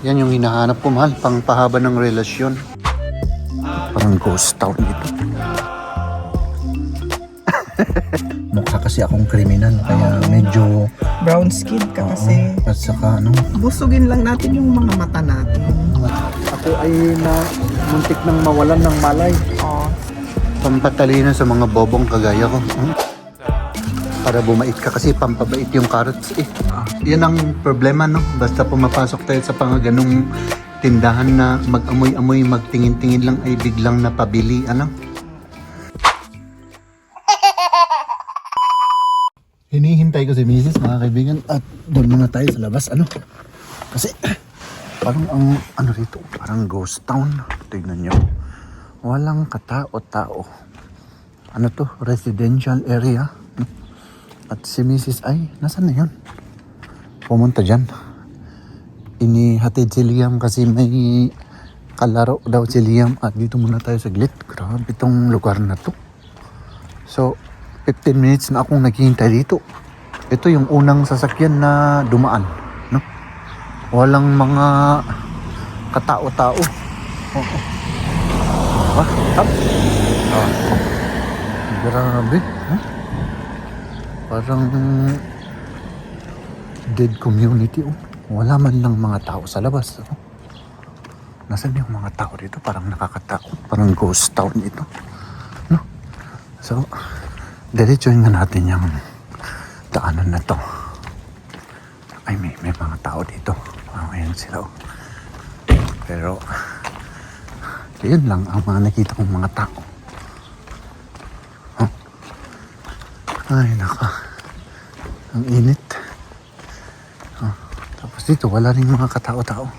Yan yung hinahanap ko, mahal. Pangpahaba ng relasyon. Parang ghost town ito. Mukha kasi akong kriminal, kaya medyo Brown skin ka kasi. at saka ano, Busugin lang natin yung mga mata natin. ako ay muntik nang mawalan ng malay. Oh. Pampatalino sa mga bobong kagaya ko. Para bumait ka kasi pampabait yung carrots eh. Yan ang problema, no? Basta pumapasok tayo sa ganung tindahan na mag-amoy-amoy, magtingin-tingin lang ay biglang napabili, ano? Hinihintay ko si Mrs. mga kaibigan at doon muna tayo sa labas, ano? Kasi parang ang ano rito, parang ghost town. Tignan nyo. Walang katao-tao. Ano to? Residential area. At si Mrs. ay, nasan na yun? Pumunta dyan. Inihatid si Liam kasi may kalaro daw si Liam. At dito muna tayo saglit. Grabe itong lugar na to. So, 15 minutes na akong naghihintay dito. Ito yung unang sasakyan na dumaan. No? Walang mga katao-tao. Oo. Diba? Up. Grabe. Huh? Parang dead community. Oh. Wala man lang mga tao sa labas. Oh. Nasaan yung mga tao dito? Parang nakakatakot. Parang ghost town ito. No? So, diretsuhin nga natin yung daanan na to. Ay, may mga tao dito. Oh, ayan sila. Oh. Pero, yun lang ang mga nakita kong mga tao. Huh? Ay, naka. Ang init. Oh. Tapos dito, wala rin mga katao-tao. Oh.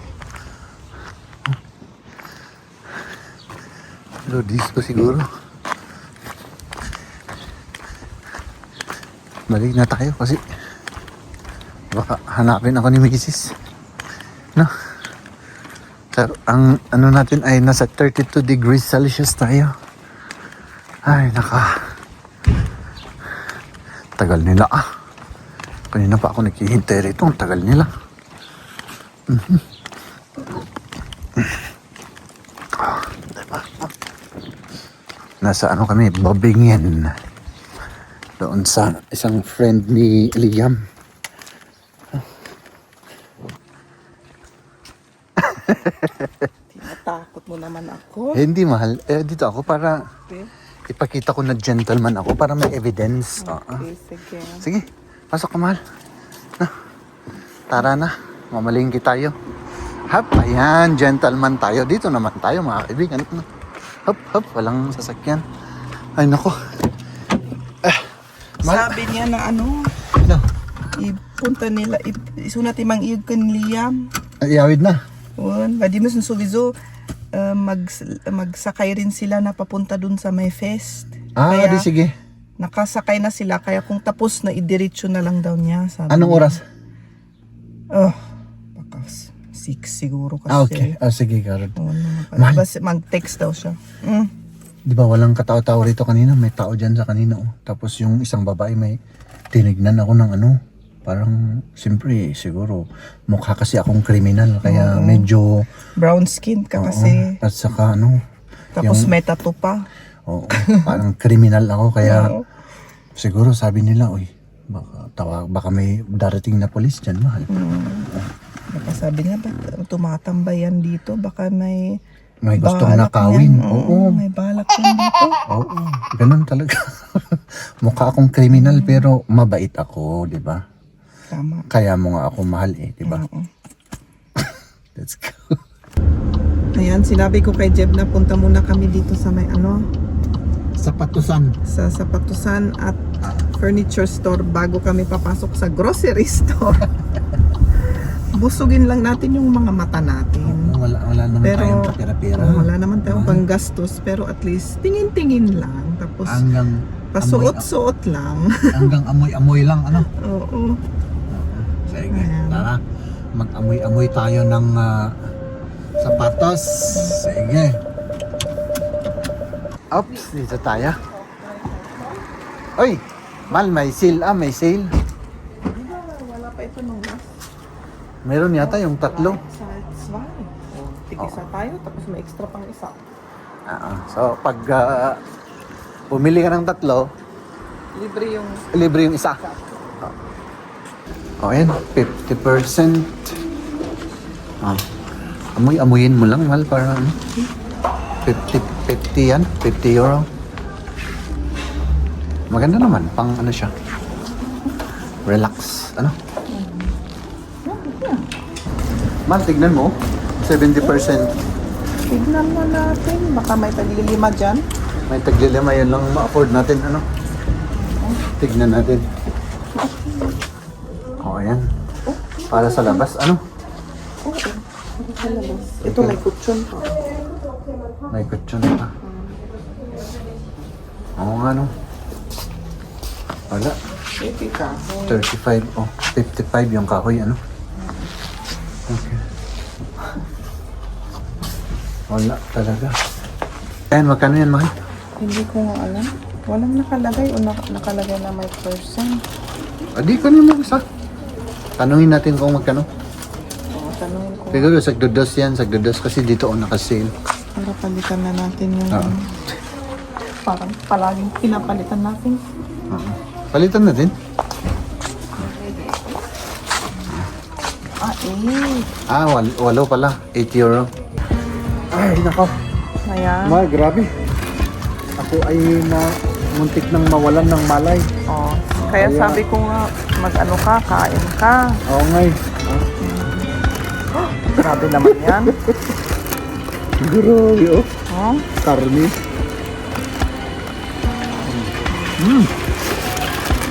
Pero disco siguro. Balik na tayo kasi baka hanapin ako ni Mrs. No? Pero ang ano natin ay nasa 32 degrees Celsius tayo. Ay, naka. Tagal nila ah. Kanina pa ako naghihintay rito. Ang tagal nila. Diba? Nasa ano kami, Bobingen. Doon sa isang friend ni Liam. Tinatakot mo naman ako. Hindi mahal. Dito ako para Okay, ipakita ko na gentleman ako para may evidence. okay sige. Sige, pasok ka mahal. Na, tara na. Mamalingki tayo. Hop, ayan, gentleman tayo. Dito naman tayo mga kaibigan. Hop, hop, walang sasakyan. Ay nako. Sabi niya na ano, Ano? ipunta nila, isunat imang iyog kan Liam. Iyawid na. Wan, badi mo suvizo, magsakay rin sila na papunta dun sa may fest. Kaya, Di sige. nakasakay na sila, kaya kung tapos na, idiretso na lang daw niya. Sabi Anong niya. oras? Oh, baka 6 siguro kasi. Okay. Sige, Karod. Mahal. Mag-text daw siya. Di ba walang katao-tao rito kanina? May tao dyan sa kanina. Oh. Tapos yung isang babae may tinignan ako ng ano. Parang, siyempre, siguro, mukha kasi akong kriminal. Kaya medyo, Brown skin ka kasi. at saka ano. Tapos yung- may tattoo pa. Oo, parang kriminal ako. Kaya, Oo. siguro sabi nila, uy, baka may darating na polis dyan, mahal. Baka sabi niya, ba't tumatambayan dito? Baka may May gustong balak nakawin. yan. Oo. May balak yan dito. Oo, ganun talaga. Mukha akong kriminal pero mabait ako, di ba? Tama. Kaya mo nga ako mahal eh, di ba? Oo. Let's go. Ayan, sinabi ko kay Jeb na punta muna kami dito sa may ano, Sapatusan. sa sapatusan at furniture store bago kami papasok sa grocery store. Busugin lang natin yung mga mata natin. Wala naman Pero, tayong kapira-pira. wala naman tayong panggastos, pero at least tingin-tingin lang. Tapos Hanggang pasuot-suot lang. hanggang amoy-amoy lang, ano? Oo. Sige, Ayan. tara. Mag-amoy-amoy tayo ng sapatos. Sige. Oops, dito tayo. Oy, mal, may sale may sale. Wala pa ito nung last Meron yata yung tatlo. sa swat. tig-isa tayo, tapos may extra pang isa. So, pag bumili ka ng tatlo, Libre yung isa. Ayan, 50%. Amuyin mo lang, mahal, para ano? 50 yan, 50 euro. Maganda naman, pang ano siya. Relax, ano? Mahal, tignan mo, 70%. Tignan mo natin, baka may taglilima dyan. May taglilima, yun lang ma-afford natin, ano? Tignan natin. Ayan. Para sa labas, ano? Ito may kutsyon pa. May kutsyon pa. Oo nga, no? Wala. 35, 55 yung kahoy, ano? Okay. Wala talaga. Ayan, magkano yan, mahal? Hindi ko nga alam. Walang nakalagay o nakalagay na may percent. Adi ko na mo isa. Tanungin natin kung magkano. Oo, tanungin ko. Siguro, sagdudos yan, sagdudos kasi dito naka-sale. Para palitan na natin yung... Oo. Parang palaging pinapalitan natin. Palitan natin. Walo pala. 8 euro. Ay, nako. Ayan. Grabe. Ako ay muntik nang mawalan ng malay. Oh. Kaya sabi ko nga, mag-ano ka, kain ka. Oo nga eh. Grabe naman yan. Grabe oh. Oh. Karni.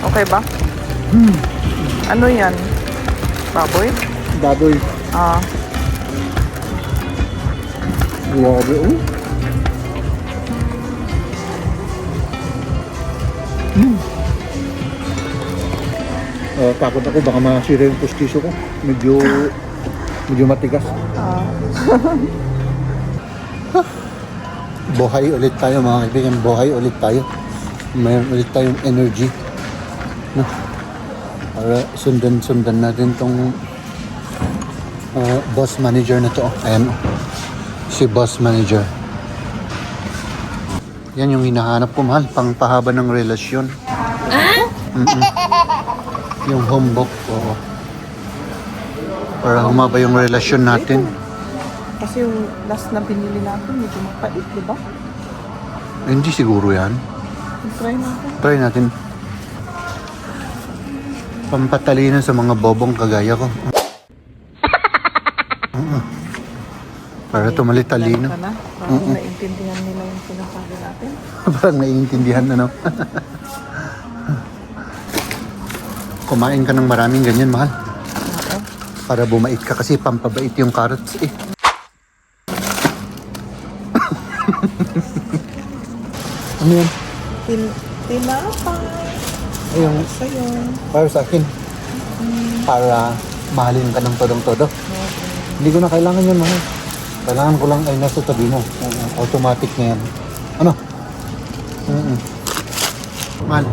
Okay ba? Ano yan? Baboy? Baboy. Grabe oh. Takot ako baka masira yung postisyo ko. Medyo matigas. Buhay ulit tayo mga kaibigan. Buhay ulit tayo. Mayroon ulit tayong energy. No? Para sundan natin tong boss manager na to. Ayan. Si boss manager. Yan yung hinahanap ko, mahal. Pangpahaba ng relasyon. Yung homebook. Oo. Para humaba yung relasyon natin. Kasi yung last na binili natin, medyo mapait, di ba? Hindi siguro yan. Try natin. Try natin. Pampatalino sa mga bobong kagaya ko. Para tumalit-talino. Ka na? Parang naiintindihan nila yung sinasabi natin. Parang naiintindihan, ano? Kumain ka ng maraming ganyan, mahal. Oo. Para bumait ka kasi pampabait yung carrots eh. Ano yan? Tinapay. Ayun. Sa'yo. Para sa akin. Para mahalin ka ng todong-todo. Hindi ko na kailangan yun, mahal. Kailangan ko lang ay nasa tabi mo. Automatic na yan. Ano? Mahal.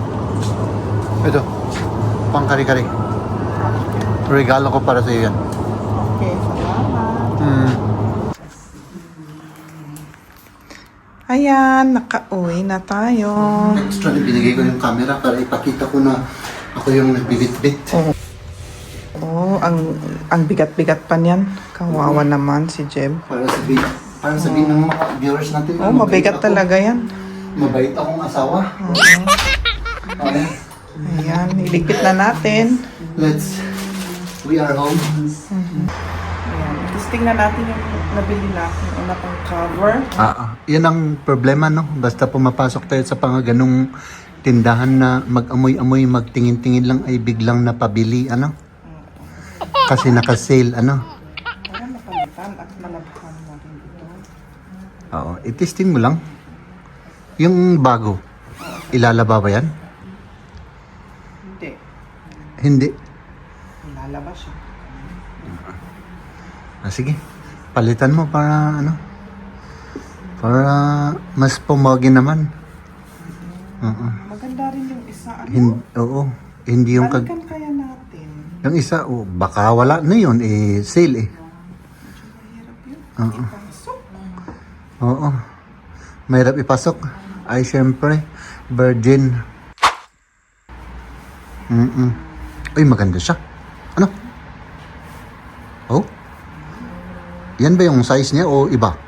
Ito. Pang kari-kari. Regalo ko para sa iyo yan. Okay, salamat. Ayan, nakauwi na tayo. Extra na binigay ko yung camera para ipakita ko na ako yung nagbibit-bit. Oh, ang bigat-bigat pa niyan. Kawawa naman si Jeb. Para sabihin ng mga viewers natin. Oh, mabigat talaga yan. Mabait akong asawa. Okay. Ayan, iligpit na natin. We are home. Ayan, tapos tingnan natin yung nabili natin. Una pang cover. Yan ang problema, no? Basta pumapasok tayo sa ganung tindahan na mag-amoy-amoy, magtingin-tingin lang ay biglang napabili, ano? Kasi naka-sale, ano? Para mapalitan at malabhan na rin ito. Oo, i-testing mo lang. Yung bago, ilalaba ba yan? Hindi. Hindi. Lalabas siya. Sige, palitan mo para ano? Para mas pumagi naman. Maganda rin yung isa. Ano? Oo, hindi yung Balikan kaya natin. yung isa, baka wala na yun, sale eh. Mahirap yun. Oo. Ipasok. Oo. Mahirap ipasok. Ay, syempre. Virgin. Uy, maganda siya. Ano? Oh? Yan ba yung size niya o iba?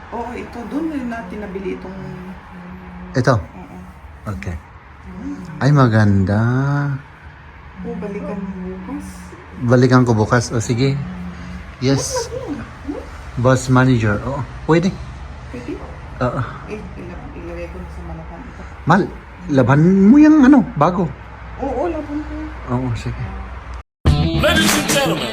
Oo, ito. Doon rin natin nabili itong... Ito. Oo. Okay. Ay, maganda. Balikan mo bukas. Balikan ko bukas. O, sige. Yes. Boss manager. Oo. Pwede. Pwede? Oo. Ilagay ko na sa malakan ito. Mal, laban mo yung ano, bago. Oo, labon ko. Oo, sige. Ladies and gentlemen,